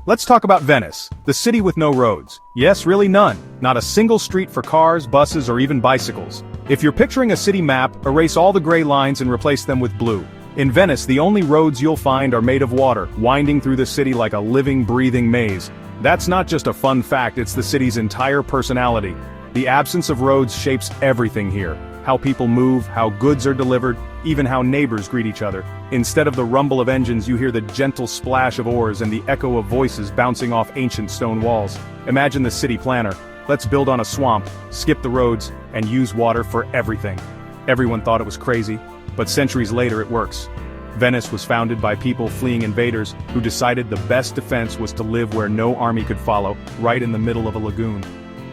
Let's talk about Venice, the city with no roads. Yes, really none. Not a single street for cars, buses, or even bicycles. If you're picturing a city map, erase all the gray lines and replace them with blue. In Venice, the only roads you'll find are made of water, winding through the city like a living, breathing maze. That's not just a fun fact, it's the city's entire personality. The absence of roads shapes everything here. How people move, how goods are delivered, even how neighbors greet each other. Instead of the rumble of engines, you hear the gentle splash of oars and the echo of voices bouncing off ancient stone walls. Imagine the city planner. Let's build on a swamp, skip the roads, and use water for everything. Everyone thought it was crazy, but centuries later it works. Venice was founded by people fleeing invaders who decided the best defense was to live where no army could follow, right in the middle of a lagoon.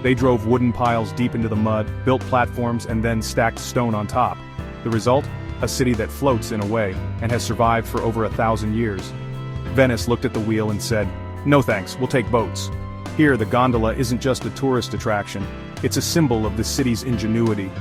They drove wooden piles deep into the mud, built platforms, and then stacked stone on top. The result? A city that floats in a way, and has survived for over 1,000 years. Venice looked at the wheel and said, "No thanks, we'll take boats." Here, the gondola isn't just a tourist attraction, it's a symbol of the city's ingenuity.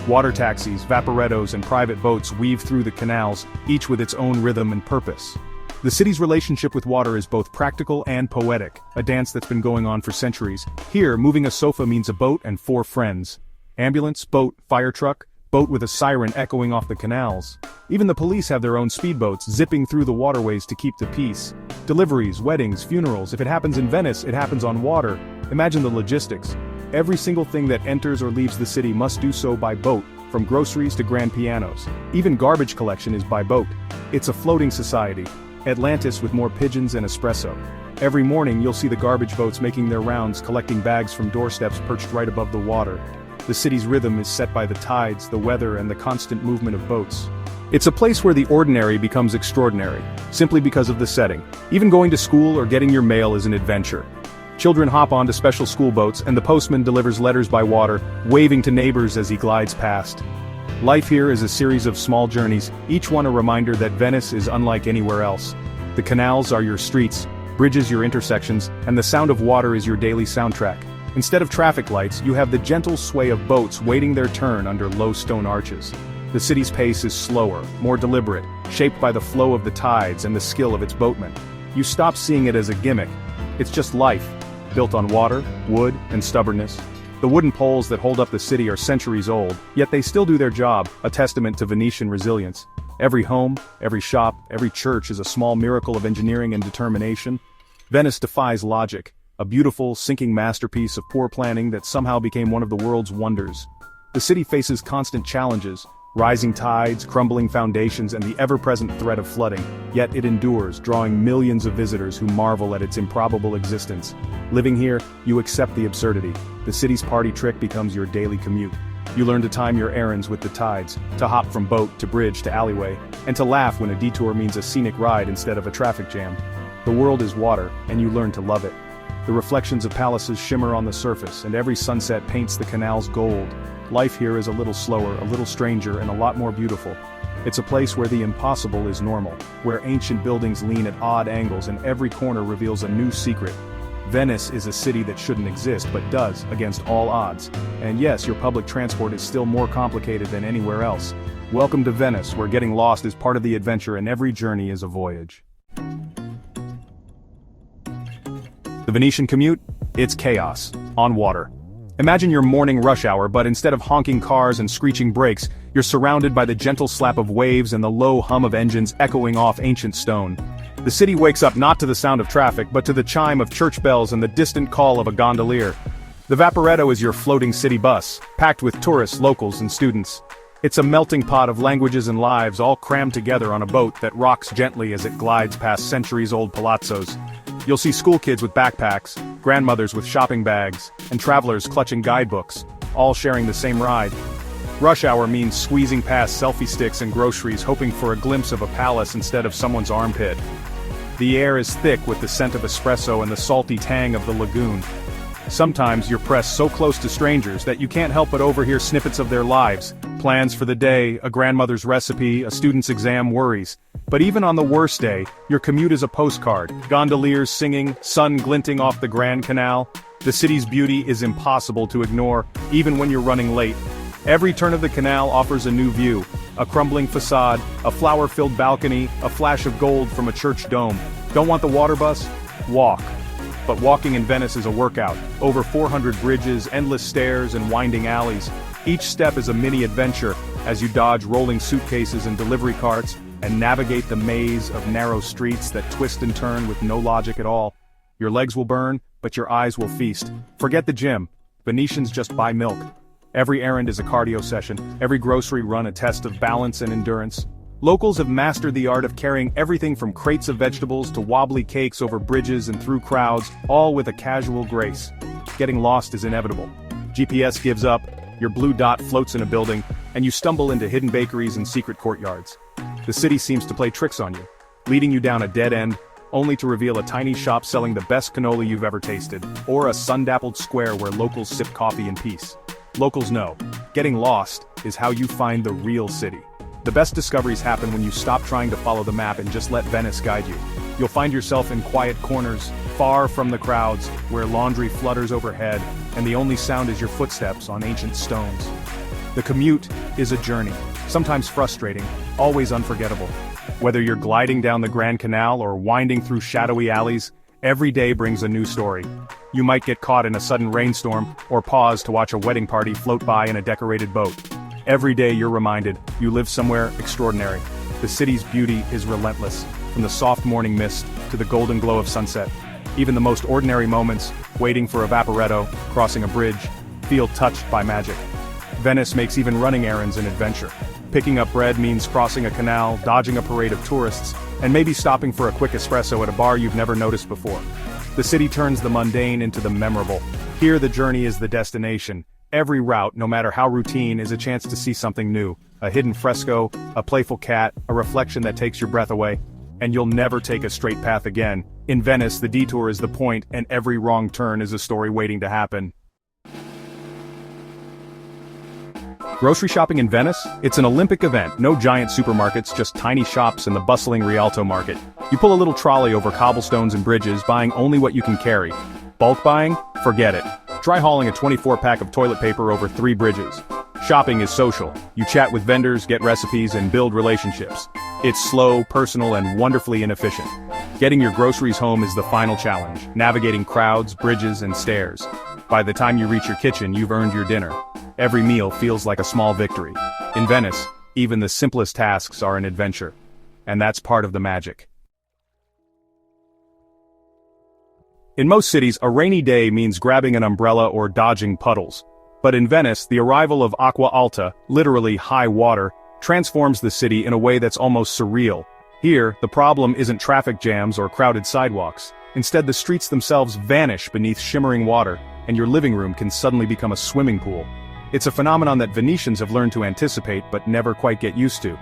Water taxis, vaporettos, and private boats weave through the canals, each with its own rhythm and purpose. The city's relationship with water is both practical and poetic, a dance that's been going on for centuries. Here, moving a sofa means a boat and 4 friends. Ambulance, boat, fire truck, boat with a siren echoing off the canals. Even the police have their own speedboats zipping through the waterways to keep the peace. Deliveries, weddings, funerals, if it happens in Venice, it happens on water. Imagine the logistics. Every single thing that enters or leaves the city must do so by boat, from groceries to grand pianos. Even garbage collection is by boat. It's a floating society. Atlantis with more pigeons and espresso. Every morning you'll see the garbage boats making their rounds, collecting bags from doorsteps perched right above the water. The city's rhythm is set by the tides, the weather, and the constant movement of boats. It's a place where the ordinary becomes extraordinary, simply because of the setting. Even going to school or getting your mail is an adventure. Children hop onto special school boats, and the postman delivers letters by water, waving to neighbors as he glides past. Life here is a series of small journeys, each one a reminder that Venice is unlike anywhere else. The canals are your streets, bridges your intersections, and the sound of water is your daily soundtrack. Instead of traffic lights, you have the gentle sway of boats waiting their turn under low stone arches. The city's pace is slower, more deliberate, shaped by the flow of the tides and the skill of its boatmen. You stop seeing it as a gimmick. It's just life, built on water, wood, and stubbornness. The wooden poles that hold up the city are centuries old, yet they still do their job, a testament to Venetian resilience. Every home, every shop, every church is a small miracle of engineering and determination. Venice defies logic, a beautiful, sinking masterpiece of poor planning that somehow became one of the world's wonders. The city faces constant challenges, rising tides, crumbling foundations, and the ever-present threat of flooding, yet it endures, drawing millions of visitors who marvel at its improbable existence. Living here, you accept the absurdity. The city's party trick becomes your daily commute. You learn to time your errands with the tides, to hop from boat to bridge to alleyway, and to laugh when a detour means a scenic ride instead of a traffic jam. The world is water, and you learn to love it. The reflections of palaces shimmer on the surface, and every sunset paints the canals gold. Life here is a little slower, a little stranger, and a lot more beautiful. It's a place where the impossible is normal, where ancient buildings lean at odd angles and every corner reveals a new secret. Venice is a city that shouldn't exist but does, against all odds. And yes, your public transport is still more complicated than anywhere else. Welcome to Venice, where getting lost is part of the adventure and every journey is a voyage. The Venetian commute? It's chaos. On water. Imagine your morning rush hour, but instead of honking cars and screeching brakes, you're surrounded by the gentle slap of waves and the low hum of engines echoing off ancient stone. The city wakes up not to the sound of traffic, but to the chime of church bells and the distant call of a gondolier. The Vaporetto is your floating city bus, packed with tourists, locals, and students. It's a melting pot of languages and lives all crammed together on a boat that rocks gently as it glides past centuries-old palazzos. You'll see school kids with backpacks, grandmothers with shopping bags, and travelers clutching guidebooks, all sharing the same ride. Rush hour means squeezing past selfie sticks and groceries hoping for a glimpse of a palace instead of someone's armpit. The air is thick with the scent of espresso and the salty tang of the lagoon. Sometimes you're pressed so close to strangers that you can't help but overhear snippets of their lives, plans for the day, a grandmother's recipe, a student's exam worries. But even on the worst day, your commute is a postcard, gondoliers singing, sun glinting off the Grand Canal. The city's beauty is impossible to ignore, even when you're running late. Every turn of the canal offers a new view, a crumbling facade, a flower-filled balcony, a flash of gold from a church dome. Don't want the water bus? Walk. But walking in Venice is a workout. Over 400 bridges, endless stairs, and winding alleys. Each step is a mini adventure as you dodge rolling suitcases and delivery carts and navigate the maze of narrow streets that twist and turn with no logic at all. Your legs will burn, but your eyes will feast. Forget the gym. Venetians just buy milk. Every errand is a cardio session, every grocery run a test of balance and endurance. Locals have mastered the art of carrying everything from crates of vegetables to wobbly cakes over bridges and through crowds, all with a casual grace. Getting lost is inevitable. GPS gives up, your blue dot floats in a building, and you stumble into hidden bakeries and secret courtyards. The city seems to play tricks on you, leading you down a dead end, only to reveal a tiny shop selling the best cannoli you've ever tasted, or a sun-dappled square where locals sip coffee in peace. Locals know, getting lost is how you find the real city. The best discoveries happen when you stop trying to follow the map and just let Venice guide you. You'll find yourself in quiet corners, far from the crowds, where laundry flutters overhead, and the only sound is your footsteps on ancient stones. The commute is a journey, sometimes frustrating, always unforgettable. Whether you're gliding down the Grand Canal or winding through shadowy alleys, every day brings a new story. You might get caught in a sudden rainstorm, or pause to watch a wedding party float by in a decorated boat. Every day you're reminded, you live somewhere extraordinary. The city's beauty is relentless, from the soft morning mist to the golden glow of sunset. Even the most ordinary moments, waiting for a vaporetto, crossing a bridge, feel touched by magic. Venice makes even running errands an adventure. Picking up bread means crossing a canal, dodging a parade of tourists, and maybe stopping for a quick espresso at a bar you've never noticed before. The city turns the mundane into the memorable. Here the journey is the destination. Every route, no matter how routine, is a chance to see something new. A hidden fresco, a playful cat, a reflection that takes your breath away. And you'll never take a straight path again. In Venice, the detour is the point, and every wrong turn is a story waiting to happen. Grocery shopping in Venice? It's an Olympic event. No giant supermarkets, just tiny shops and the bustling Rialto market. You pull a little trolley over cobblestones and bridges, buying only what you can carry. Bulk buying? Forget it. Try hauling a 24-pack of toilet paper over 3 bridges. Shopping is social. You chat with vendors, get recipes, and build relationships. It's slow, personal, and wonderfully inefficient. Getting your groceries home is the final challenge, navigating crowds, bridges, and stairs. By the time you reach your kitchen, you've earned your dinner. Every meal feels like a small victory. In Venice, even the simplest tasks are an adventure. And that's part of the magic. In most cities, a rainy day means grabbing an umbrella or dodging puddles. But in Venice, the arrival of acqua alta, literally high water, transforms the city in a way that's almost surreal. Here, the problem isn't traffic jams or crowded sidewalks. Instead, the streets themselves vanish beneath shimmering water, and your living room can suddenly become a swimming pool. It's a phenomenon that Venetians have learned to anticipate but never quite get used to.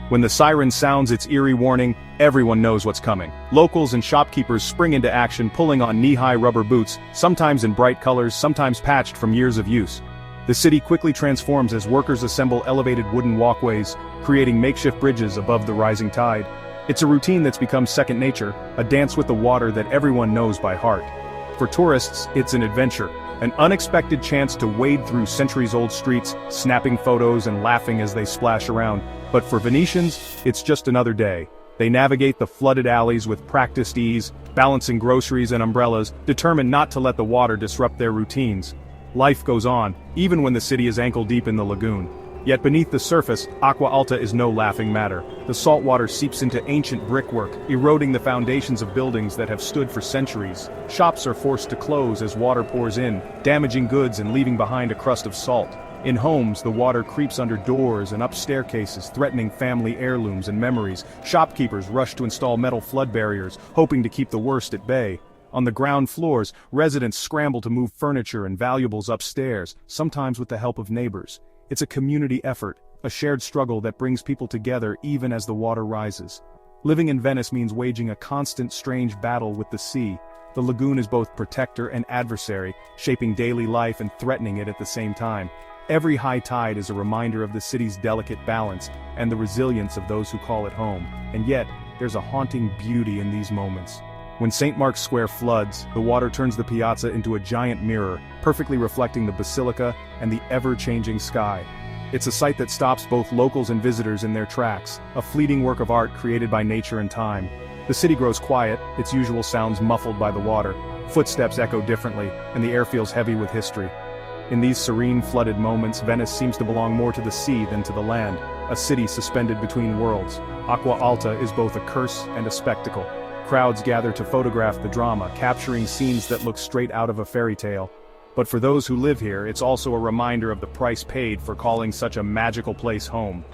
When the siren sounds its eerie warning, everyone knows what's coming. Locals and shopkeepers spring into action, pulling on knee-high rubber boots, sometimes in bright colors, sometimes patched from years of use. The city quickly transforms as workers assemble elevated wooden walkways, creating makeshift bridges above the rising tide. It's a routine that's become second nature, a dance with the water that everyone knows by heart. For tourists, it's an adventure, an unexpected chance to wade through centuries-old streets, snapping photos and laughing as they splash around. But for Venetians, it's just another day. They navigate the flooded alleys with practiced ease, balancing groceries and umbrellas, determined not to let the water disrupt their routines. Life goes on, even when the city is ankle-deep in the lagoon. Yet beneath the surface, acqua alta is no laughing matter. The salt water seeps into ancient brickwork, eroding the foundations of buildings that have stood for centuries. Shops are forced to close as water pours in, damaging goods and leaving behind a crust of salt. In homes, the water creeps under doors and up staircases, threatening family heirlooms and memories. Shopkeepers rush to install metal flood barriers, hoping to keep the worst at bay. On the ground floors, residents scramble to move furniture and valuables upstairs, sometimes with the help of neighbors. It's a community effort, a shared struggle that brings people together even as the water rises. Living in Venice means waging a constant, strange battle with the sea. The lagoon is both protector and adversary, shaping daily life and threatening it at the same time. Every high tide is a reminder of the city's delicate balance and the resilience of those who call it home. And yet, there's a haunting beauty in these moments. When St. Mark's Square floods, the water turns the piazza into a giant mirror, perfectly reflecting the basilica and the ever-changing sky. It's a sight that stops both locals and visitors in their tracks, a fleeting work of art created by nature and time. The city grows quiet, its usual sounds muffled by the water, footsteps echo differently, and the air feels heavy with history. In these serene, flooded moments, Venice seems to belong more to the sea than to the land, a city suspended between worlds. Acqua Alta is both a curse and a spectacle. Crowds gather to photograph the drama, capturing scenes that look straight out of a fairy tale. But for those who live here, it's also a reminder of the price paid for calling such a magical place home.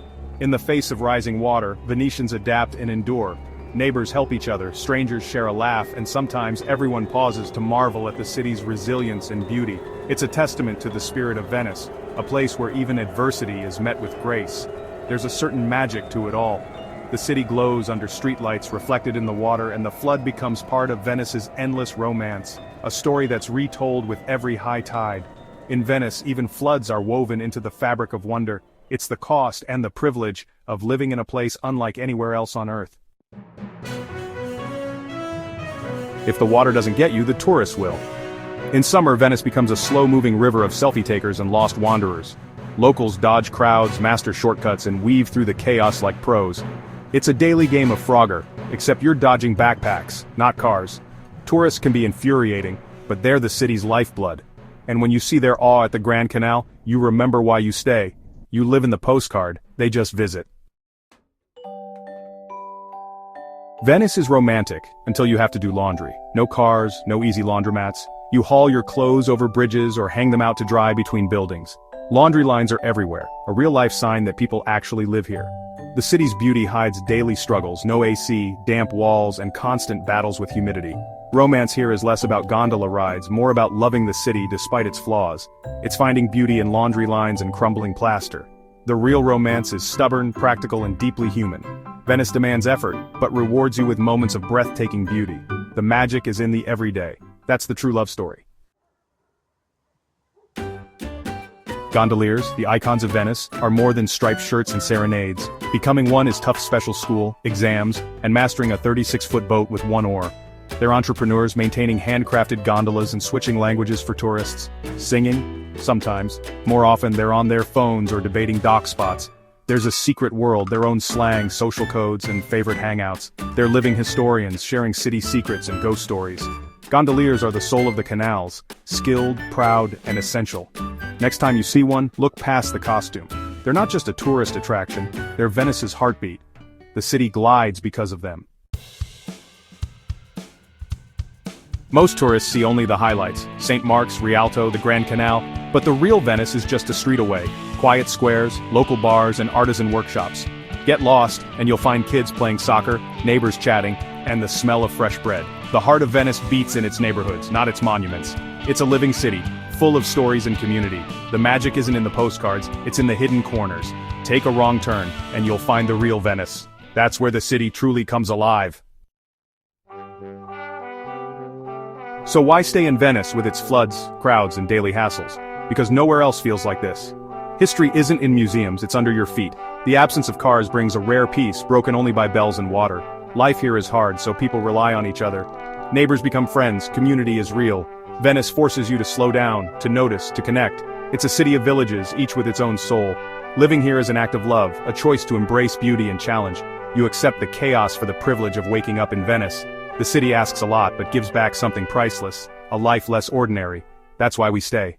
In the face of rising water, Venetians adapt and endure. Neighbors help each other, strangers share a laugh, and sometimes everyone pauses to marvel at the city's resilience and beauty. It's a testament to the spirit of Venice, a place where even adversity is met with grace. There's a certain magic to it all. The city glows under streetlights reflected in the water, and the flood becomes part of Venice's endless romance, a story that's retold with every high tide. In Venice, even floods are woven into the fabric of wonder. It's the cost and the privilege of living in a place unlike anywhere else on Earth. If the water doesn't get you, the tourists will. In summer, Venice becomes a slow-moving river of selfie-takers and lost wanderers. Locals dodge crowds, master shortcuts, and weave through the chaos like pros. It's a daily game of Frogger, except you're dodging backpacks, not cars. Tourists can be infuriating, but they're the city's lifeblood. And when you see their awe at the Grand Canal, you remember why you stay. You live in the postcard, they just visit. Venice is romantic, until you have to do laundry. No cars, no easy laundromats. You haul your clothes over bridges or hang them out to dry between buildings. Laundry lines are everywhere, a real-life sign that people actually live here. The city's beauty hides daily struggles, no AC, damp walls, and constant battles with humidity. Romance here is less about gondola rides, more about loving the city despite its flaws. It's finding beauty in laundry lines and crumbling plaster. The real romance is stubborn, practical, and deeply human. Venice demands effort, but rewards you with moments of breathtaking beauty. The magic is in the everyday. That's the true love story. Gondoliers, the icons of Venice, are more than striped shirts and serenades. Becoming one is tough special school, exams, and mastering a 36-foot boat with one oar. They're entrepreneurs maintaining handcrafted gondolas and switching languages for tourists. Singing? Sometimes. More often they're on their phones or debating dock spots. There's a secret world, their own slang, social codes, and favorite hangouts. They're living historians, sharing city secrets and ghost stories. Gondoliers are the soul of the canals, skilled, proud, and essential. Next time you see one, look past the costume. They're not just a tourist attraction, they're Venice's heartbeat. The city glides because of them. Most tourists see only the highlights, St. Mark's, Rialto, the Grand Canal, but the real Venice is just a street away. Quiet squares, local bars, and artisan workshops. Get lost, and you'll find kids playing soccer, neighbors chatting, and the smell of fresh bread. The heart of Venice beats in its neighborhoods, not its monuments. It's a living city, full of stories and community. The magic isn't in the postcards, it's in the hidden corners. Take a wrong turn, and you'll find the real Venice. That's where the city truly comes alive. So why stay in Venice with its floods, crowds, and daily hassles? Because nowhere else feels like this. History isn't in museums, it's under your feet. The absence of cars brings a rare peace, broken only by bells and water. Life here is hard, so people rely on each other. Neighbors become friends, community is real. Venice forces you to slow down, to notice, to connect. It's a city of villages, each with its own soul. Living here is an act of love, a choice to embrace beauty and challenge. You accept the chaos for the privilege of waking up in Venice. The city asks a lot, but gives back something priceless, a life less ordinary. That's why we stay.